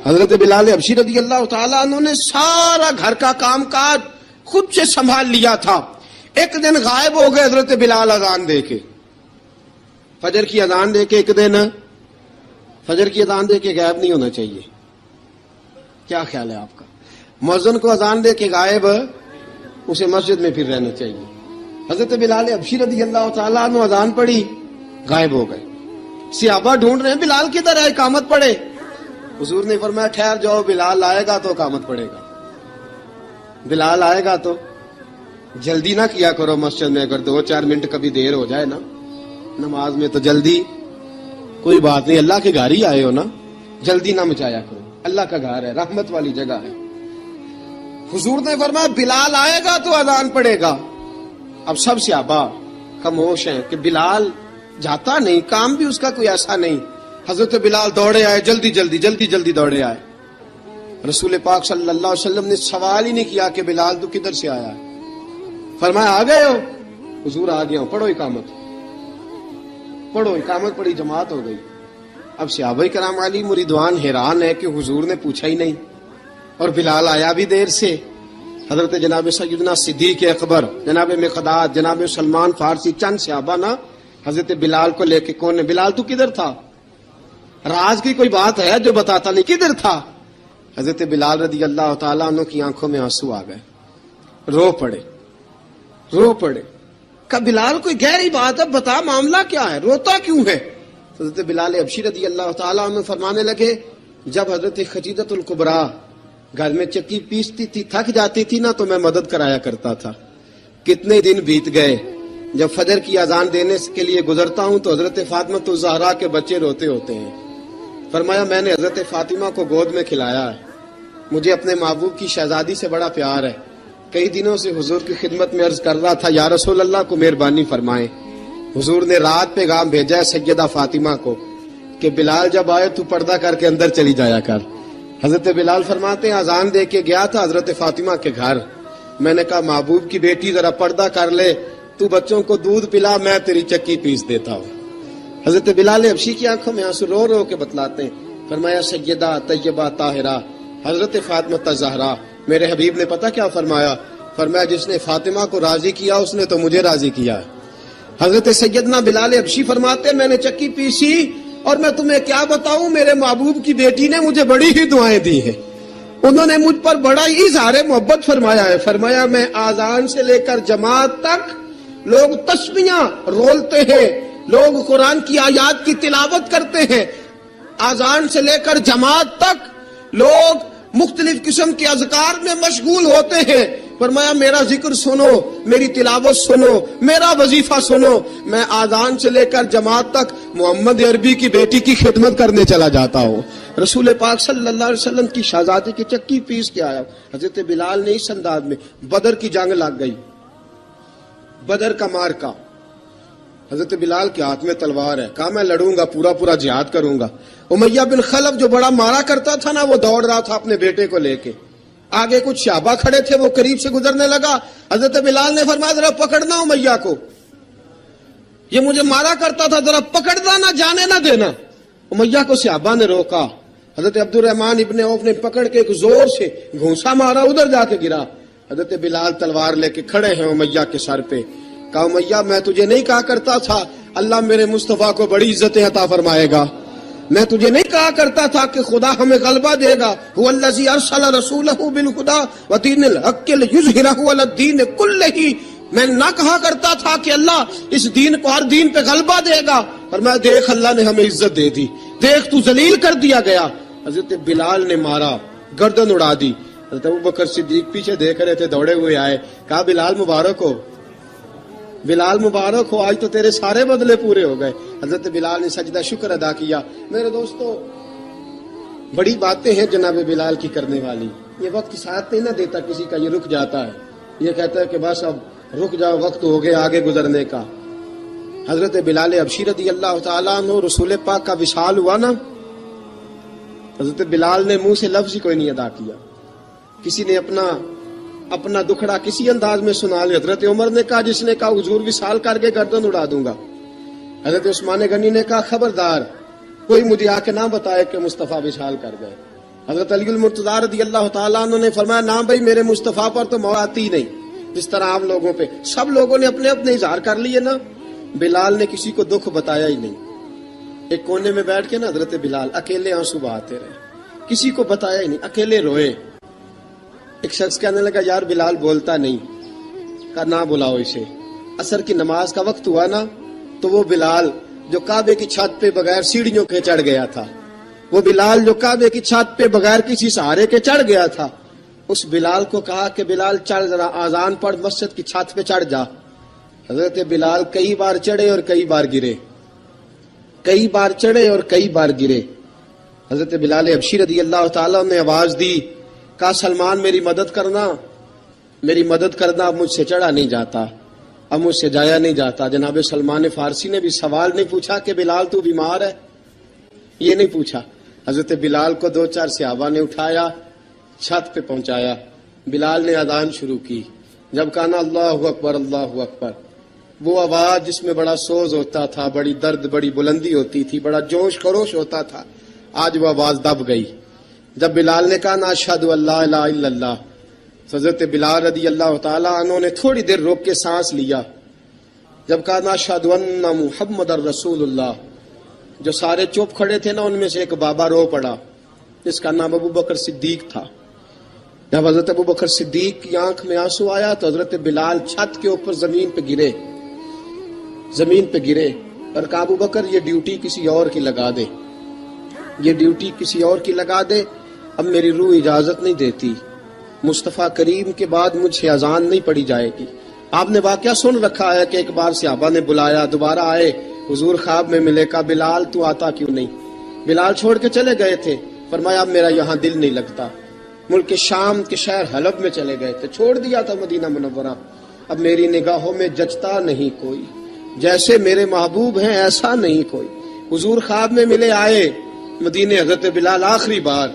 حضرت بلال حبشی رضی اللہ تعالیٰ عنہ نے سارا گھر کا کام کاج خود سے سنبھال لیا تھا. ایک دن غائب ہو گئے حضرت بلال اذان دے کے, فجر کی اذان دے کے. ایک دن فجر کی اذان دے کے غائب نہیں ہونا چاہیے. کیا خیال ہے آپ کا؟ مؤذن کو اذان دے کے غائب, اسے مسجد میں پھر رہنا چاہیے. حضرت بلال حبشی رضی اللہ تعالیٰ عنہ اذان پڑھی, غائب ہو گئے. صحابہ ڈھونڈ رہے ہیں بلال کدھر ہے, اقامت پڑھے. حضور نے فرمایا ٹھہر جاؤ, بلال آئے گا تو اقامت پڑھے گا. بلال آئے گا تو جلدی نہ کیا کرو مسجد میں. اگر 2-4 منٹ کبھی دیر ہو جائے نا نماز میں تو جلدی کوئی بات نہیں, اللہ کے گھر ہی آئے ہو نا, جلدی نہ مچایا کرو. اللہ کا گھر ہے, رحمت والی جگہ ہے. حضور نے فرمایا بلال آئے گا تو اذان پڑھے گا. اب سب صحابہ خاموش ہیں کہ بلال جاتا نہیں, کام بھی اس کا کوئی ایسا نہیں. حضرت بلال دوڑے آئے, جلدی دوڑے آئے. رسول پاک صلی اللہ علیہ وسلم نے سوال ہی نہیں کیا کہ بلال تو کدھر سے آیا ہے. فرمایا آ گئے ہو؟ حضور آ گیا ہوں. پڑھو اقامت پڑھی, جماعت ہو گئی. اب صحابہ کرام علی مریدوان حیران ہے کہ حضور نے پوچھا ہی نہیں اور بلال آیا بھی دیر سے. حضرت جناب سیدنا صدیق اکبر, جناب مقداد, جناب سلمان فارسی, چند صحابہ نا حضرت بلال کو لے کے, کون ہے بلال تو کدھر تھا؟ راز کی کوئی بات ہے جو بتاتا نہیں, کدھر تھا؟ حضرت بلال رضی اللہ تعالیٰ عنہ کی آنکھوں میں آنسو آ گئے, رو پڑے. کہ بلال کوئی گہری بات ہے, بتا معاملہ کیا ہے, روتا کیوں ہے؟ حضرت بلال حبشی رضی اللہ تعالیٰ عنہ فرمانے لگے جب حضرت خدیجہ الکبریٰ گھر میں چکی پیستی تھی, تھک جاتی تھی نا, تو میں مدد کرایا کرتا تھا. کتنے دن بیت گئے, جب فجر کی اذان دینے کے لیے گزرتا ہوں تو حضرت فاطمہ الزہرا کے بچے روتے ہوتے ہیں. فرمایا میں نے حضرت فاطمہ کو گود میں کھلایا ہے, مجھے اپنے محبوب کی شہزادی سے بڑا پیار ہے. کئی دنوں سے حضور کی خدمت میں عرض کر رہا تھا یا رسول اللہ کو مہربانی فرمائیں. حضور نے رات پیغام بھیجا ہے سیدہ فاطمہ کو کہ بلال جب آئے تو پردہ کر کے اندر چلی جایا کر. حضرت بلال فرماتے ہیں اذان دے کے گیا تھا حضرت فاطمہ کے گھر, میں نے کہا محبوب کی بیٹی ذرا پردہ کر لے, تو بچوں کو دودھ پلا, میں تیری چکی پیس دیتا ہوں. حضرت بلال حبشی کی آنکھوں میں آنسو رو رو کے بتلاتے ہیں. فرمایا سیدہ طیبہ طاہرہ حضرت فاطمہ الزہرا, میرے حبیب نے پتہ کیا فرمایا؟ فرمایا جس نے فاطمہ کو راضی کیا اس نے تو مجھے راضی کیا. حضرت سیدنا بلال حبشی فرماتے میں نے چکی پیسی اور میں تمہیں کیا بتاؤں, میرے محبوب کی بیٹی نے مجھے بڑی ہی دعائیں دی ہیں, انہوں نے مجھ پر بڑا ہی اظہار محبت فرمایا ہے. فرمایا میں آذان سے لے کر جماعت تک لوگ تسبیحاں رولتے ہیں, لوگ قرآن کی آیات کی تلاوت کرتے ہیں, آذان سے لے کر جماعت تک لوگ مختلف قسم کے اذکار میں مشغول ہوتے ہیں. فرمایا میرا ذکر سنو, میری تلاوت سنو, میرا وظیفہ سنو, میں آذان سے لے کر جماعت تک محمد عربی کی بیٹی کی خدمت کرنے چلا جاتا ہوں. رسول پاک صلی اللہ علیہ وسلم کی شہزادی کی چکی پیس کے آیا. حضرت بلال نے اس انداز میں, بدر کی جنگ لگ گئی, بدر کا مارکا, حضرت بلال کے ہاتھ میں تلوار ہے, کہا میں لڑوں گا, پورا جہاد کروں گا. امیہ بن خلف جو بڑا مارا کرتا تھا نا, وہ دوڑ رہا تھا اپنے بیٹے کو لے کے, آگے کچھ صحابہ کھڑے تھے, وہ قریب سے گزرنے لگا. حضرت بلال نے فرمایا ذرا پکڑنا امیہ کو, یہ مجھے مارا کرتا تھا, ذرا پکڑنا, نہ جانے نہ دینا. امیہ کو صحابہ نے روکا. حضرت عبد الرحمن ابن عوف نے پکڑ کے ایک زور سے گھونسا مارا, ادھر جا کے گرا. حضرت بلال تلوار لے کے کھڑے ہیں امیہ کے سر پہ. کہا امیہ میں تجھے نہیں کہا کرتا تھا اللہ میرے مصطفیٰ کو بڑی عزتیں عطا فرمائے گا, میں تجھے نہیں کہا کرتا تھا کہ خدا ہمیں غلبہ دے گا, هو الذی ارسل رسولہ بالہدی ودین الحق لیظہرہ علی الدین کلہ, میں نہ کہا کرتا تھا کہ اللہ اس دین کو ہر دین پہ غلبہ دے گا. فرمایا دیکھ اللہ نے ہمیں عزت دے دی, دیکھ تو ذلیل کر دیا گیا. حضرت بلال نے مارا, گردن اڑا دی. حضرت ابوبکر صدیق پیچھے دیکھ رہے تھے, دوڑے ہوئے آئے, کہا بلال مبارک ہو, بلال مبارک ہو, آج تو تیرے سارے بدلے پورے ہو گئے. حضرت بلال نے سجدہ شکر ادا کیا. میرے دوستو بڑی باتیں ہیں جناب بلال کی کرنے والی. یہ وقت کی ساتھ نہیں نہ دیتا کسی کا, یہ رک جاتا ہے, یہ کہتا ہے کہ بس اب رک جاؤ, وقت ہو گیا آگے گزرنے کا. حضرت بلال حبشی رضی اللہ تعالیٰ عنہ رسول پاک کا وصال ہوا نا, حضرت بلال نے منہ سے لفظ ہی کوئی نہیں ادا کیا. کسی نے اپنا دکھڑا کسی انداز میں سنا لیا. حضرت عمر نے کہا, جس نے کہا حضور وصال کر کے گردن اڑا دوں گا. حضرت عثمان غنی نے کہا خبردار کوئی مجھے آ کے نہ بتائے کہ مصطفیٰ وصال کر گئے. حضرت علی المرتضیٰ رضی اللہ تعالیٰ عنہ نے فرمایا نہ بھائی میرے مصطفیٰ پر تو موت آتی نہیں جس طرح عام لوگوں پہ. سب لوگوں نے اپنے اپنے اظہار کر لیے نا. بلال نے کسی کو دکھ بتایا ہی نہیں. ایک کونے میں بیٹھ کے نا حضرت بلال اکیلے آنسو بہاتے رہے, کسی کو بتایا ہی نہیں, اکیلے روئے. ایک شخص کہنے لگا یار بلال بولتا نہیں. کہا نہ بلاؤ اسے. عصر کی نماز کا وقت ہوا نا تو وہ بلال جو کعبے کی چھت پہ بغیر سیڑھیوں کے چڑھ گیا تھا, وہ بلال جو کعبے کی چھت پہ بغیر کسی سہارے کے چڑھ گیا تھا, اس بلال کو کہا کہ بلال چڑھ ذرا, آذان پڑھ, مسجد کی چھت پہ چڑھ جا. حضرت بلال کئی بار چڑھے اور کئی بار گرے, کئی بار چڑھے اور کئی بار گرے. حضرت بلال حبشی رضی اللہ تعالیٰ نے آواز دی, کہا سلمان میری مدد کرنا, میری مدد کرنا, اب مجھ سے چڑھا نہیں جاتا, اب مجھ سے جایا نہیں جاتا. جناب سلمان فارسی نے بھی سوال نہیں پوچھا کہ بلال تو بیمار ہے, یہ نہیں پوچھا. حضرت بلال کو 2-4 صحابہ نے اٹھایا, چھت پہ پہنچایا. بلال نے اذان شروع کی. جب کہا نا اللہ اکبر اللہ اکبر, وہ آواز جس میں بڑا سوز ہوتا تھا, بڑی درد, بڑی بلندی ہوتی تھی, بڑا جوش خروش ہوتا تھا, آج وہ آواز دب گئی. جب بلال نے کہا نا اشہد ان لا الہ الا اللہ, حضرت بلال رضی اللہ تعالیٰ عنہ نے تھوڑی دیر روک کے سانس لیا. جب کہا نا اشہد ان محمد الرسول اللہ, جو سارے چپ کھڑے تھے نا ان میں سے ایک بابا رو پڑا, جس کا نام ابو بکر صدیق تھا. جب حضرت ابو بکر صدیق کی آنکھ میں آنسو آیا تو حضرت بلال چھت کے اوپر زمین پہ گرے, زمین پہ گرے اور کہا ابو بکر یہ ڈیوٹی کسی اور کی لگا دے, یہ ڈیوٹی کسی اور کی لگا دے, اب میری روح اجازت نہیں دیتی, مصطفیٰ کریم کے بعد مجھ سے اذان نہیں پڑھی جائے گی. آپ نے واقعہ سن رکھا ہے کہ ایک بار صحابہ نے بلایا, دوبارہ آئے, حضور خواب میں ملے, کہا بلال تو آتا کیوں نہیں. بلال چھوڑ کے چلے گئے تھے, فرمایا اب میرا یہاں دل نہیں لگتا. ملک شام کے شہر حلب میں چلے گئے تھے, چھوڑ دیا تھا مدینہ منورہ, اب میری نگاہوں میں جچتا نہیں کوئی, جیسے میرے محبوب ہیں ایسا نہیں کوئی. حضور خواب میں ملے, آئے مدینے. حضرت بلال آخری بار,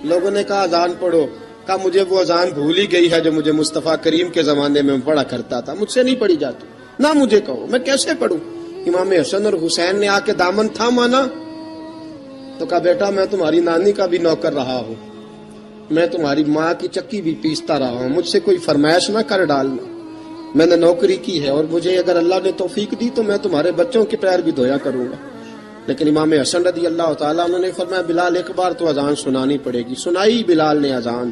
لوگوں نے کہا اذان پڑھو, کہا مجھے وہ اذان بھول ہی گئی ہے جو مجھے مصطفیٰ کریم کے زمانے میں پڑھا کرتا تھا, مجھ سے نہیں پڑھی جاتی, نہ مجھے کہو, میں کیسے پڑھوں. امام حسن اور حسین نے آ کے دامن تھاما نا تو کہا بیٹا میں تمہاری نانی کا بھی نوکر رہا ہوں, میں تمہاری ماں کی چکی بھی پیستا رہا ہوں, مجھ سے کوئی فرمائش نہ کر ڈالنا, میں نے نوکری کی ہے اور مجھے اگر اللہ نے توفیق دی تو میں تمہارے بچوں کے پیر بھی دھویا کروں گا. لیکن امام حسن رضی اللہ تعالیٰ عنہ نے فرمایا بلال ایک بار تو اذان سنانی پڑے گی. سنائی بلال نے اذان.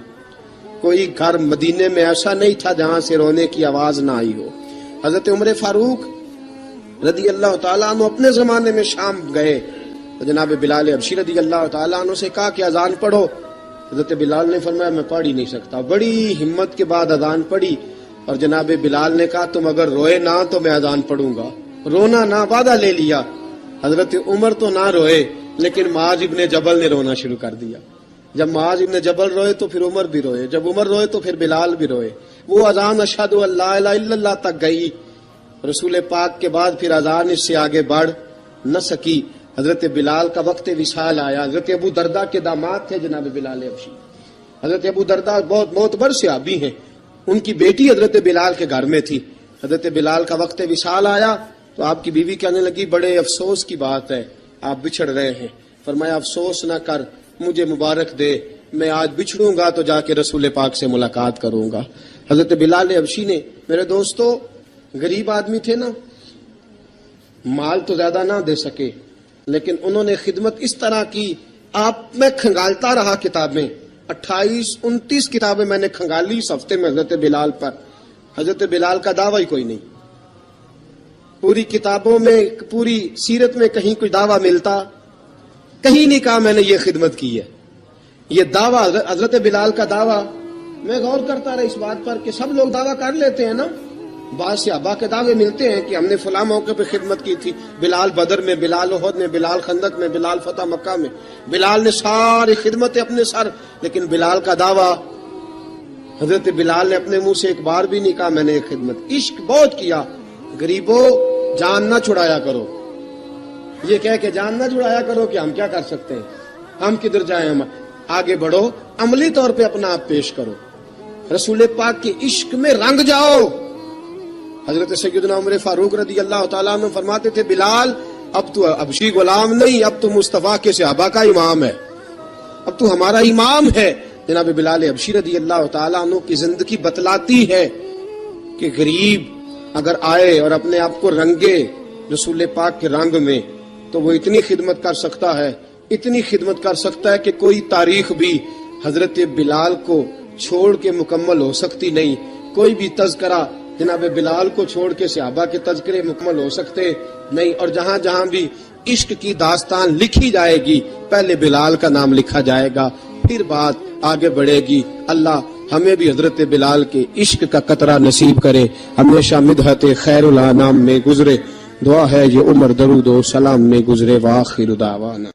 کوئی گھر مدینے میں ایسا نہیں تھا جہاں سے رونے کی آواز نہ آئی ہو. حضرت عمر فاروق رضی اللہ تعالیٰ عنہ اپنے زمانے میں شام گئے تو جناب بلال حبشی رضی اللہ تعالیٰ عنہ سے کہا کہ اذان پڑھو. حضرت بلال نے فرمایا میں پڑھ ہی نہیں سکتا. بڑی ہمت کے بعد اذان پڑھی اور جناب بلال نے کہا تم اگر روئے نہ تو میں اذان پڑھوں گا. رونا نہ, وعدہ لے لیا. حضرت عمر تو نہ روئے لیکن معاذ ابن جبل نے رونا شروع کر دیا. جب معاذ ابن جبل روئے تو پھر عمر بھی روئے, جب عمر روئے تو پھر بلال بھی روئے. وہ اذان اشہد ان لا الہ الا اللہ تک گئی. رسول پاک کے بعد پھر اذان اس سے آگے بڑھ نہ سکی. حضرت بلال کا وقت وصال آیا. حضرت ابو درداء کے داماد تھے جناب بلال حبشی. حضرت ابو درداء بہت معتبر صحابی ہیں, ان کی بیٹی حضرت بلال کے گھر میں تھی. حضرت بلال کا وقت وصال آیا تو آپ کی بیوی کہنے لگی بڑے افسوس کی بات ہے, آپ بچھڑ رہے ہیں. فرمایا افسوس نہ کر, مجھے مبارک دے, میں آج بچھڑوں گا تو جا کے رسول پاک سے ملاقات کروں گا. حضرت بلال حبشی نے, میرے دوستو, غریب آدمی تھے نا, مال تو زیادہ نہ دے سکے لیکن انہوں نے خدمت اس طرح کی. آپ میں کھنگالتا رہا کتابیں, 28-29 کتابیں میں نے کھنگالی اس ہفتے میں حضرت بلال پر. حضرت بلال کا دعویٰ ہی کوئی نہیں. پوری کتابوں میں, پوری سیرت میں کہیں کوئی دعویٰ ملتا؟ کہیں نہیں کہا میں نے یہ خدمت کی ہے. یہ دعویٰ حضرت بلال کا دعویٰ, میں غور کرتا رہا اس بات پر کہ سب لوگ دعویٰ کر لیتے ہیں نا. بعض صحابہ کے دعوے ملتے ہیں کہ ہم نے فلاں موقع پہ خدمت کی تھی, بلال بدر میں, بلال احد میں, بلال خندق میں, بلال فتح مکہ میں. بلال نے ساری خدمتیں اپنے سر, لیکن بلال کا دعویٰ, حضرت بلال نے اپنے منہ سے ایک بار بھی نہیں کہا میں نے یہ خدمت. عشق بہت کیا. غریبوں جان نہ چھڑایا کرو, یہ کہہ کے جان نہ چھڑایا کرو کہ ہم کیا کر سکتے ہیں, ہم کدھر جائیں, ہم آگے بڑھو, عملی طور پہ اپنا آپ پیش کرو, رسول پاک کے عشق میں رنگ جاؤ. حضرت سیدنا عمر فاروق رضی اللہ تعالیٰ عنہ فرماتے تھے بلال اب تو حبشی غلام نہیں, اب تو مصطفیٰ کے صحابہ کا امام ہے. اب تو ہمارا امام ہے. جناب بلال حبشی رضی اللہ تعالیٰ عنہ کی زندگی بتلاتی ہے کہ غریب اگر آئے اور اپنے آپ کو رنگے رسول پاک کے رنگ میں تو وہ اتنی خدمت کر سکتا ہے، اتنی خدمت کر سکتا ہے کہ کوئی تاریخ بھی حضرت بلال کو چھوڑ کے مکمل ہو سکتی نہیں. کوئی بھی تذکرہ جناب بلال کو چھوڑ کے صحابہ کے تذکرے مکمل ہو سکتے نہیں. اور جہاں جہاں بھی عشق کی داستان لکھی جائے گی پہلے بلال کا نام لکھا جائے گا، پھر بات آگے بڑھے گی. اللہ ہمیں بھی حضرت بلال کے عشق کا قطرہ نصیب کرے، ہمیشہ مدحت خیر الانام میں گزرے. دعا ہے یہ عمر درود و سلام میں گزرے. وآخر دعوانا